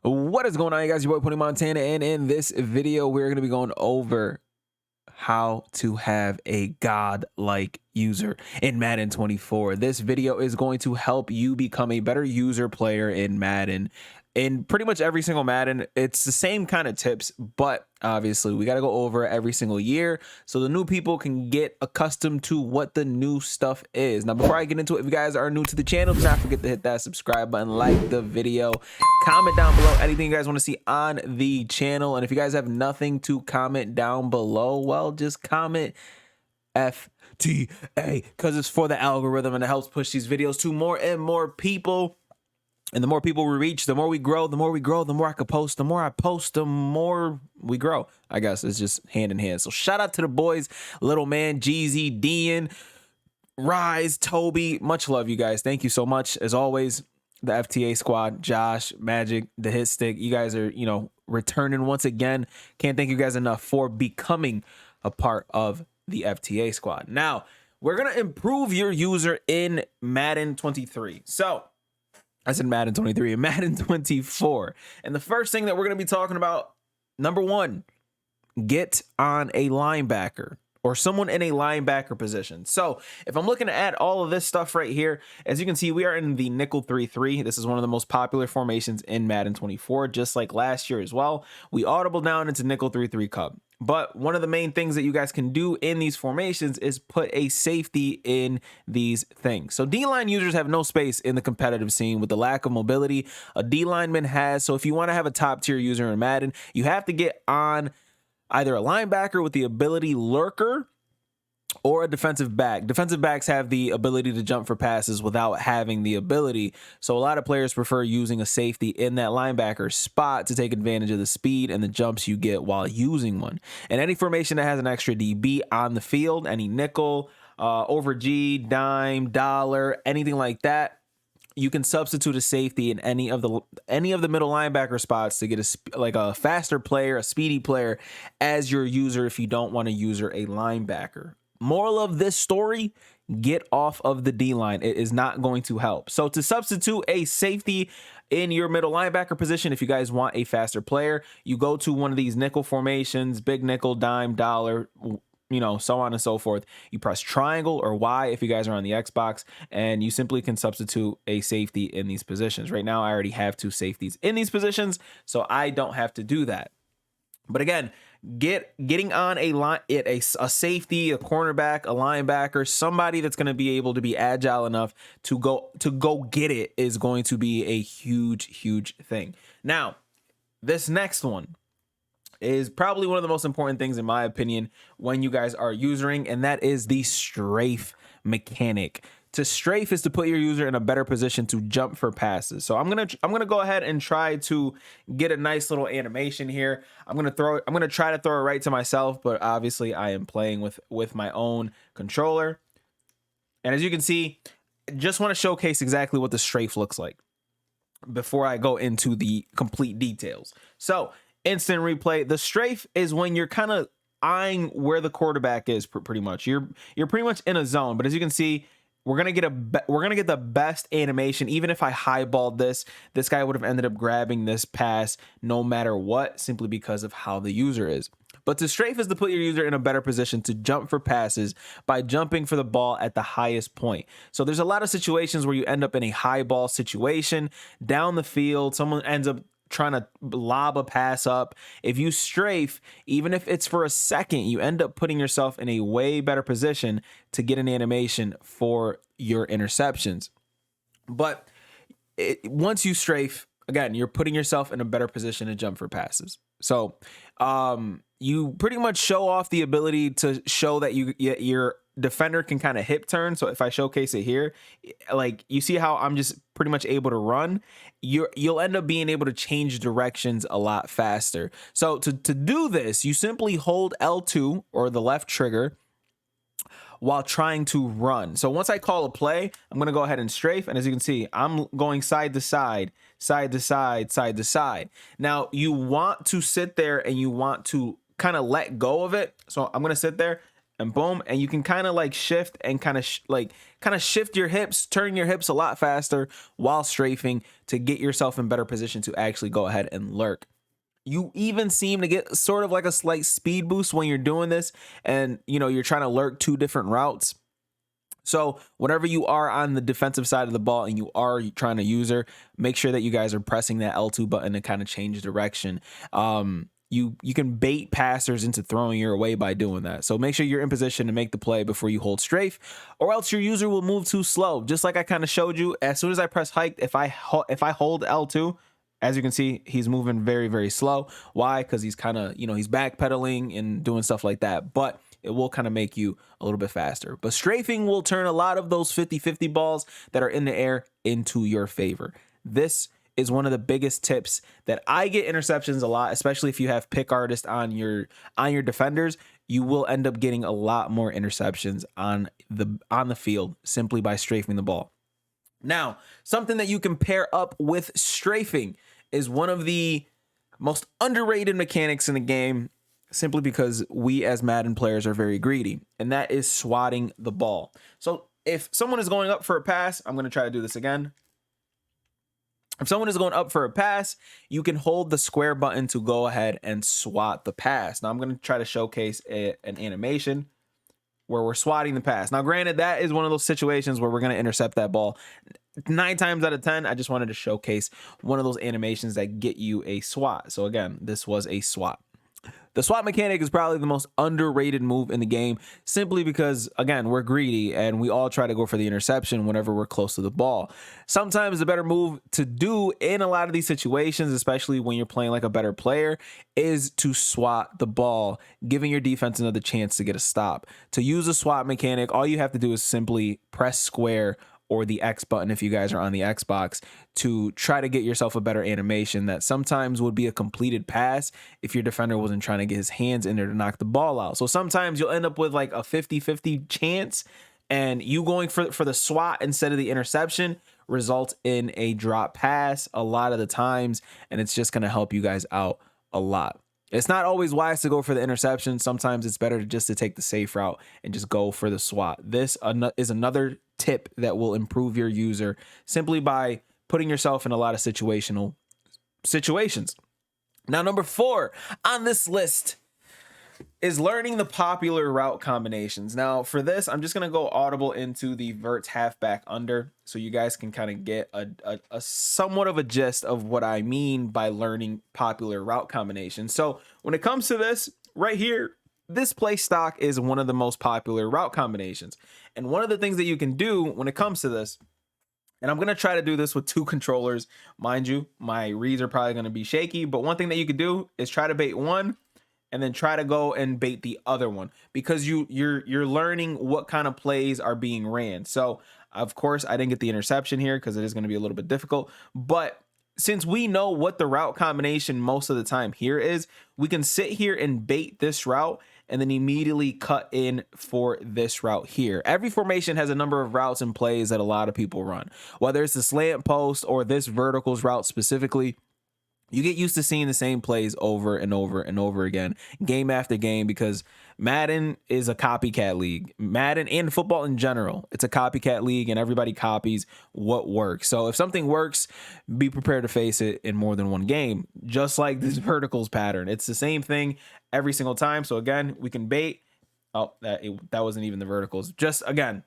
What is going on, you guys? Your boy Pony Montana, and in this video, we're going to be going over how to have a godlike user in Madden 24. This video is going to help you become a better user player in Madden. In pretty much every single Madden, it's the same kind of tips, but obviously we got to go over it every single year so the new people can get accustomed to what the new stuff is. Now, before I get into it, if you guys are new to the channel, do not forget to hit that subscribe button, like the video, comment down below anything you guys want to see on the channel. And if you guys have nothing to comment down below, well, just comment FTA because it's for the algorithm and it helps push these videos to more and more people. And the more people we reach, the more we grow, the more we grow, the more I could post, the more I post, the more we grow. I guess it's just hand in hand. So shout out to the boys, Little Man, Jeezy, Dean, Rise, Toby. Much love, you guys. Thank you so much. As always, the FTA squad, Josh, Magic, the Hit Stick. You guys are, returning once again. Can't thank you guys enough for becoming a part of the FTA squad. Now, we're going to improve your user in Madden 23. So, I said Madden 23 and Madden 24. And the first thing that we're going to be talking about, number one, get on a linebacker or someone in a linebacker position. So if I'm looking to add all of this stuff right here, as you can see, we are in the nickel 3-3. This is one of the most popular formations in Madden 24, just like last year as well. We audible down into nickel 3-3 cub. But one of the main things that you guys can do in these formations is put a safety in these things. So D-line users have no space in the competitive scene with the lack of mobility a D-lineman has. So if you want to have a top tier user in Madden, you have to get on either a linebacker with the ability lurker or a defensive back. Defensive backs have the ability to jump for passes without having the ability. So a lot of players prefer using a safety in that linebacker spot to take advantage of the speed and the jumps you get while using one. And any formation that has an extra DB on the field, any nickel, over G, dime, dollar, anything like that, you can substitute a safety in any of the middle linebacker spots to get a faster player, a speedy player as your user if you don't want to user a linebacker. Moral of this story, get off of the D-line. It is not going to help. So to substitute a safety in your middle linebacker position, if you guys want a faster player, you go to one of these nickel formations, big nickel, dime, dollar, so on and so forth. You press triangle or Y if you guys are on the Xbox, and you simply can substitute a safety in these positions. Right now, I already have two safeties in these positions, so I don't have to do that. But again, getting on a safety, a cornerback, a linebacker, somebody that's going to be able to be agile enough to go get it is going to be a huge thing. Now, this next one is probably one of the most important things in my opinion when you guys are usering, and that is the strafe mechanic. To strafe is to put your user in a better position to jump for passes. So I'm gonna go ahead and try to get a nice little animation here. I'm gonna try to throw it right to myself, but obviously I am playing with my own controller. And as you can see, just want to showcase exactly what the strafe looks like before I go into the complete details. So instant replay. The strafe is when you're kind of eyeing where the quarterback is. Pretty much, you're pretty much in a zone. But as you can see, we're gonna get the best animation. Even if I highballed this guy would have ended up grabbing this pass no matter what, simply because of how the user is. But to strafe is to put your user in a better position to jump for passes by jumping for the ball at the highest point. So there's a lot of situations where you end up in a high ball situation down the field. Someone ends up trying to lob a pass up. If you strafe, even if it's for a second, you end up putting yourself in a way better position to get an animation for your interceptions. But once you strafe, again, you're putting yourself in a better position to jump for passes. So you pretty much show off the ability to show that your defender can kind of hip turn. So if I showcase it here, like you see how I'm just pretty much able to run, you'll end up being able to change directions a lot faster. So to do this, you simply hold L2 or the left trigger while trying to run. So once I call a play, I'm going to go ahead and strafe. And as you can see, I'm going side to side, side to side, side to side. Now you want to sit there and you want to kind of let go of it. So I'm going to sit there and boom, and you can kind of like shift and kind of shift your hips, turn your hips a lot faster while strafing to get yourself in better position to actually go ahead and lurk. You even seem to get sort of like a slight speed boost when you're doing this, and you're trying to lurk 2 different routes. So whenever you are on the defensive side of the ball and you are trying to use her, make sure that you guys are pressing that L2 button to kind of change direction. You can bait passers into throwing your way by doing that. So make sure you're in position to make the play before you hold strafe, or else your user will move too slow. Just like I kind of showed you, as soon as I press hike, if I hold L2, as you can see, he's moving very, very slow. Why? Because he's kind of, he's backpedaling and doing stuff like that. But it will kind of make you a little bit faster. But strafing will turn a lot of those 50-50 balls that are in the air into your favor. This is one of the biggest tips that I get interceptions a lot, especially if you have pick artist on your defenders. You will end up getting a lot more interceptions on the field simply by strafing the ball. Now, something that you can pair up with strafing is one of the most underrated mechanics in the game, simply because we as Madden players are very greedy, and that is swatting the ball. So if someone is going up for a pass, I'm going to try to do this again. If someone is going up for a pass, you can hold the square button to go ahead and swat the pass. Now I'm going to try to showcase an animation where we're swatting the pass. Now, granted, that is one of those situations where we're going to intercept that ball 9 times out of 10. I just wanted to showcase one of those animations that get you a swat. So again, this was a swat. The swat mechanic is probably the most underrated move in the game, simply because, again, we're greedy and we all try to go for the interception whenever we're close to the ball. Sometimes the better move to do in a lot of these situations, especially when you're playing like a better player, is to swat the ball, giving your defense another chance to get a stop. To use a swat mechanic, all you have to do is simply press square or the X button if you guys are on the Xbox to try to get yourself a better animation that sometimes would be a completed pass if your defender wasn't trying to get his hands in there to knock the ball out. So sometimes you'll end up with like a 50-50 chance, and you going for the swat instead of the interception results in a drop pass a lot of the times, and it's just going to help you guys out a lot. It's not always wise to go for the interception. Sometimes it's better just to take the safe route and just go for the swat. This is another tip that will improve your user simply by putting yourself in a lot of situations. Now, number 4 on this list is learning the popular route combinations. Now, for this, I'm just going to go audible into the verts halfback under so you guys can kind of get a somewhat of a gist of what I mean by learning popular route combinations. So when it comes to this right here, this play stock is one of the most popular route combinations. And one of the things that you can do when it comes to this, and I'm going to try to do this with 2 controllers. Mind you, my reads are probably going to be shaky, but one thing that you could do is try to bait one and then try to go and bait the other one, because you're learning what kind of plays are being ran. So of course I didn't get the interception here because it is going to be a little bit difficult, but since we know what the route combination most of the time here is, we can sit here and bait this route and then immediately cut in for this route here. Every formation has a number of routes and plays that a lot of people run, whether it's the slant post or this verticals route specifically. You get used to seeing the same plays over and over and over again, game after game, because Madden is a copycat league. Madden and football in general, it's a copycat league, and everybody copies what works. So if something works, be prepared to face it in more than one game, just like this verticals pattern. It's the same thing every single time. So again, we can bait. Oh, that wasn't even the verticals. Just again,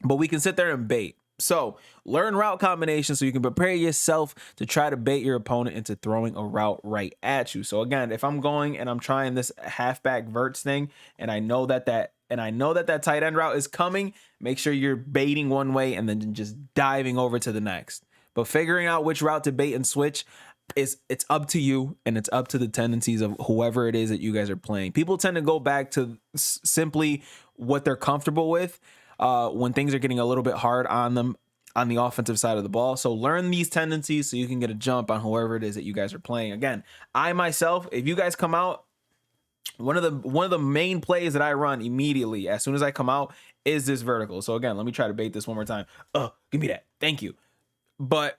but we can sit there and bait. So learn route combinations so you can prepare yourself to try to bait your opponent into throwing a route right at you. So again, if I'm going and I'm trying this halfback verts thing, and I know that that tight end route is coming, make sure you're baiting one way and then just diving over to the next. But figuring out which route to bait and switch it's up to you, and it's up to the tendencies of whoever it is that you guys are playing. People tend to go back to simply what they're comfortable with when things are getting a little bit hard on them on the offensive side of the ball. So learn these tendencies so you can get a jump on whoever it is that you guys are playing. Again, I myself, if you guys come out, one of the main plays that I run immediately as soon as I come out is this vertical. So again, let me try to bait this one more time. Give me that. Thank you. But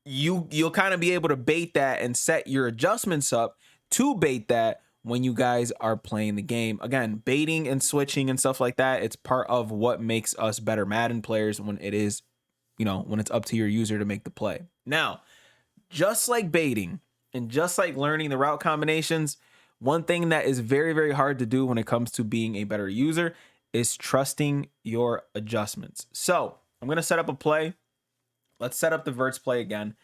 you'll kind of be able to bait that and set your adjustments up to bait that when you guys are playing the game. Again, baiting and switching and stuff like that, it's part of what makes us better Madden players when it is, when it's up to your user to make the play. Now, just like baiting and just like learning the route combinations, one thing that is very, very hard to do when it comes to being a better user is trusting your adjustments. So I'm going to set up a play. Let's set up the verts play again.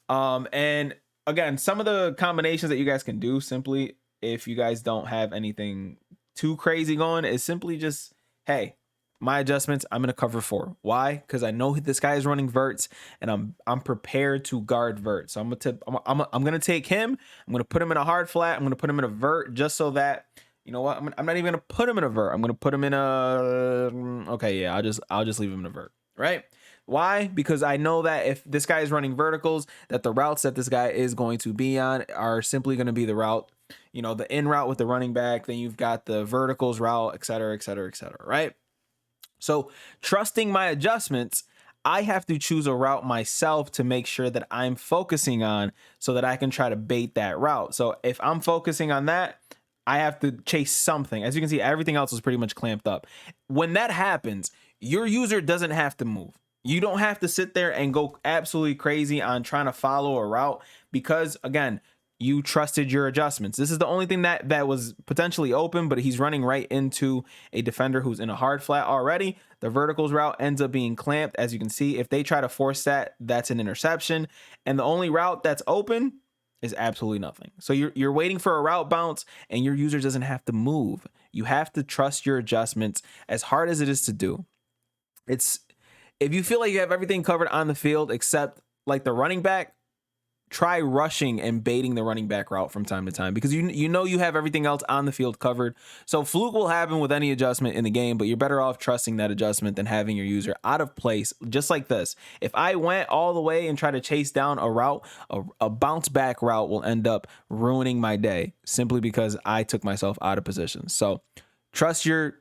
And again, some of the combinations that you guys can do simply, if you guys don't have anything too crazy going, is simply just, hey, my adjustments, I'm going to cover 4. Why? Because I know this guy is running verts and I'm prepared to guard vert. So I'm going to take him. I'm going to put him in a hard flat. I'm going to put him in a vert just so that, you know what? I'm not even going to put him in a vert. I'm going to put him in a, okay, yeah, I'll just leave him in a vert, right? Why? Because I know that if this guy is running verticals, that the routes that this guy is going to be on are simply going to be the route, the in route with the running back. Then you've got the verticals route, et cetera, et cetera, et cetera, right? So trusting my adjustments, I have to choose a route myself to make sure that I'm focusing on so that I can try to bait that route. So if I'm focusing on that, I have to chase something. As you can see, everything else is pretty much clamped up. When that happens, your user doesn't have to move. You don't have to sit there and go absolutely crazy on trying to follow a route because, again, you trusted your adjustments. This is the only thing that was potentially open, but he's running right into a defender who's in a hard flat already. The verticals route ends up being clamped. As you can see, if they try to force that, that's an interception. And the only route that's open is absolutely nothing. So you're waiting for a route bounce and your user doesn't have to move. You have to trust your adjustments, as hard as it is to do. If you feel like you have everything covered on the field except like the running back, try rushing and baiting the running back route from time to time because you know you have everything else on the field covered. So fluke will happen with any adjustment in the game, but you're better off trusting that adjustment than having your user out of place. Just like this, if I went all the way and try to chase down a route, a bounce back route will end up ruining my day simply because I took myself out of position. So trust your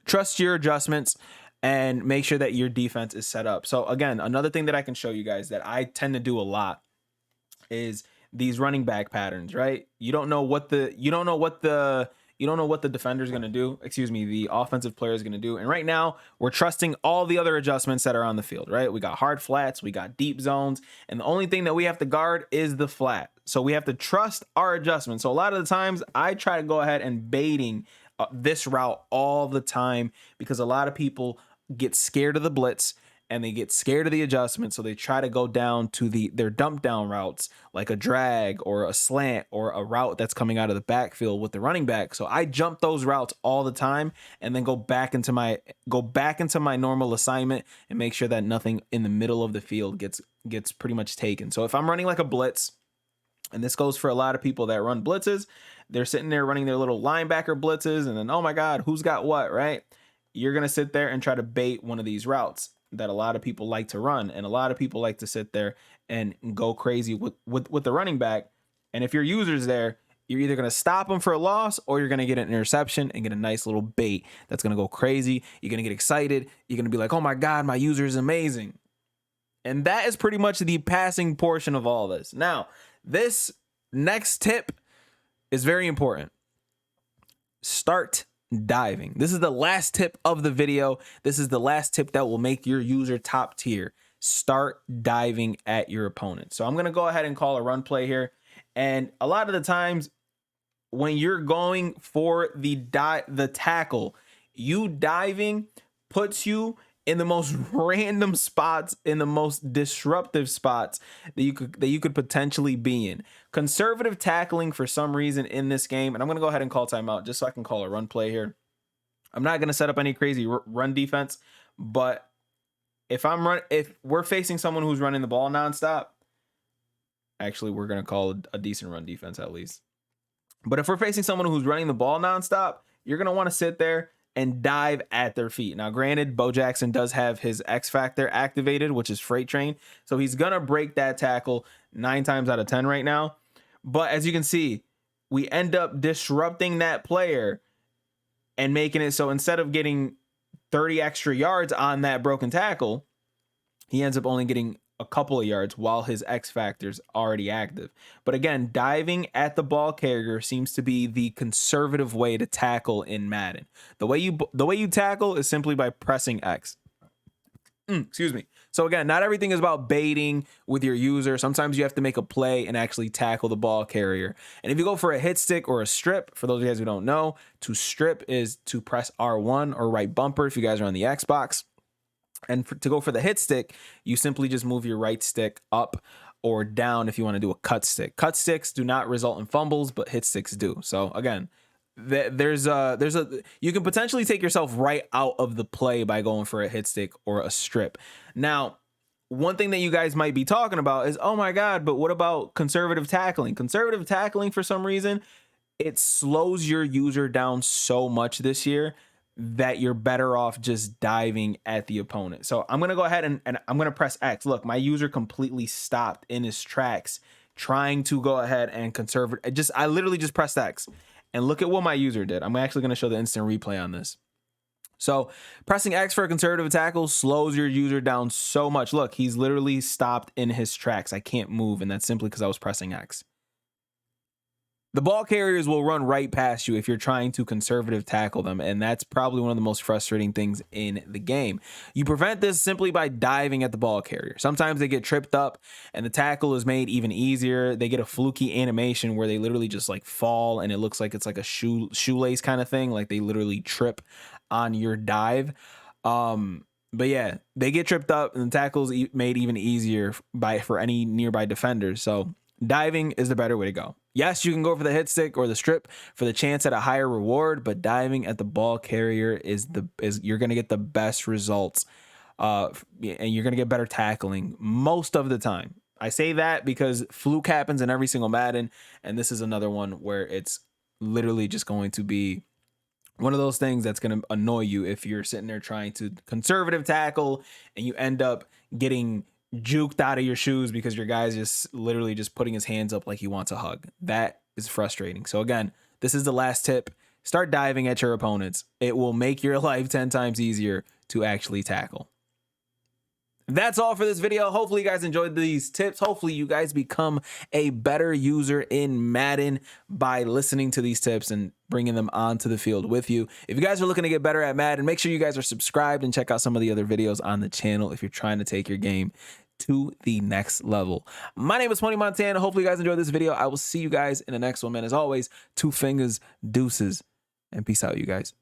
adjustments and make sure that your defense is set up. So again, another thing that I can show you guys that I tend to do a lot is these running back patterns, right? You don't know what the defender is going to do. Excuse me, the offensive player is going to do. And right now we're trusting all the other adjustments that are on the field, right? We got hard flats, we got deep zones, and the only thing that we have to guard is the flat. So we have to trust our adjustments. So a lot of the times I try to go ahead and baiting this route all the time because a lot of people get scared of the blitz and they get scared of the adjustment, so they try to go down to their dump down routes like a drag or a slant or a route that's coming out of the backfield with the running back. So I jump those routes all the time and then go back into my normal assignment and make sure that nothing in the middle of the field gets pretty much taken. So if I'm running like a blitz, and this goes for a lot of people that run blitzes, they're sitting there running their little linebacker blitzes and then, oh my God, who's got what, right? You're going to sit there and try to bait one of these routes that a lot of people like to run. And a lot of people like to sit there and go crazy with the running back. And if your user's there, you're either going to stop them for a loss or you're going to get an interception and get a nice little bait that's going to go crazy. You're going to get excited. You're going to be like, oh my God, my user is amazing. And that is pretty much the passing portion of all this. Now, this next tip is very important. Start diving. This is the last tip of the video. This is the last tip that will make your user top tier. Start diving at your opponent. So I'm going to go ahead and call a run play here. And a lot of the times when you're going for the tackle, you diving puts you in the most random spots, in the most disruptive spots that you could potentially be in. Conservative tackling for some reason in this game, and I'm going to go ahead and call timeout just so I can call a run play here. I'm not going to set up any crazy run defense, but if we're facing someone who's running the ball nonstop, actually we're going to call a decent run defense at least. But if we're facing someone who's running the ball nonstop, you're going to want to sit there and dive at their feet. Now, granted, Bo Jackson does have his X factor activated, which is freight train. So he's going to break that tackle 9 times out of 10 right now. But as you can see, we end up disrupting that player and making it so instead of getting 30 extra yards on that broken tackle, he ends up only getting a couple of yards while his X factor's already active. But again, diving at the ball carrier seems to be the conservative way to tackle in Madden. The way you tackle is simply by pressing X. Excuse me. So again, not everything is about baiting with your user. Sometimes you have to make a play and actually tackle the ball carrier. And if you go for a hit stick or a strip, for those of you guys who don't know, to strip is to press R1 or right bumper if you guys are on the Xbox. And to go for the hit stick, you simply just move your right stick up or down if you want to do a cut stick. Cut sticks do not result in fumbles, but hit sticks do. So again, you can potentially take yourself right out of the play by going for a hit stick or a strip. Now, one thing that you guys might be talking about is, oh my God, but what about conservative tackling? Conservative tackling, for some reason, it slows your user down so much this year that you're better off just diving at the opponent. So I'm going to go ahead and I'm going to press X. Look, my user completely stopped in his tracks trying to go ahead and conserve it. I literally just pressed X. And look at what my user did. I'm actually going to show the instant replay on this. So pressing X for a conservative tackle slows your user down so much. Look, he's literally stopped in his tracks. I can't move, and that's simply because I was pressing X. The ball carriers will run right past you if you're trying to conservative tackle them, and that's probably one of the most frustrating things in the game. You prevent this simply by diving at the ball carrier. Sometimes they get tripped up, and the tackle is made even easier. They get a fluky animation where they literally just like fall, and it looks like it's like a shoelace kind of thing, like they literally trip on your dive. But yeah, they get tripped up, and the tackle's made even easier for any nearby defenders. So diving is the better way to go. Yes, you can go for the hit stick or the strip for the chance at a higher reward, but diving at the ball carrier is you're going to get the best results, and you're going to get better tackling most of the time. I say that because fluke happens in every single Madden, and this is another one where it's literally just going to be one of those things that's going to annoy you if you're sitting there trying to conservative tackle and you end up getting juked out of your shoes because your guy's just literally just putting his hands up like he wants a hug. That is frustrating. So again, this is the last tip. Start diving at your opponents. It will make your life 10 times easier to actually tackle. That's all for this video. Hopefully you guys enjoyed these tips. Hopefully you guys become a better user in Madden by listening to these tips and bringing them onto the field with you. If you guys are looking to get better at Madden, make sure you guys are subscribed and check out some of the other videos on the channel if you're trying to take your game to the next level. My name is Tony Montana. Hopefully you guys enjoyed this video. I will see you guys in the next one, man. As always, 2 fingers, deuces, and peace out, you guys.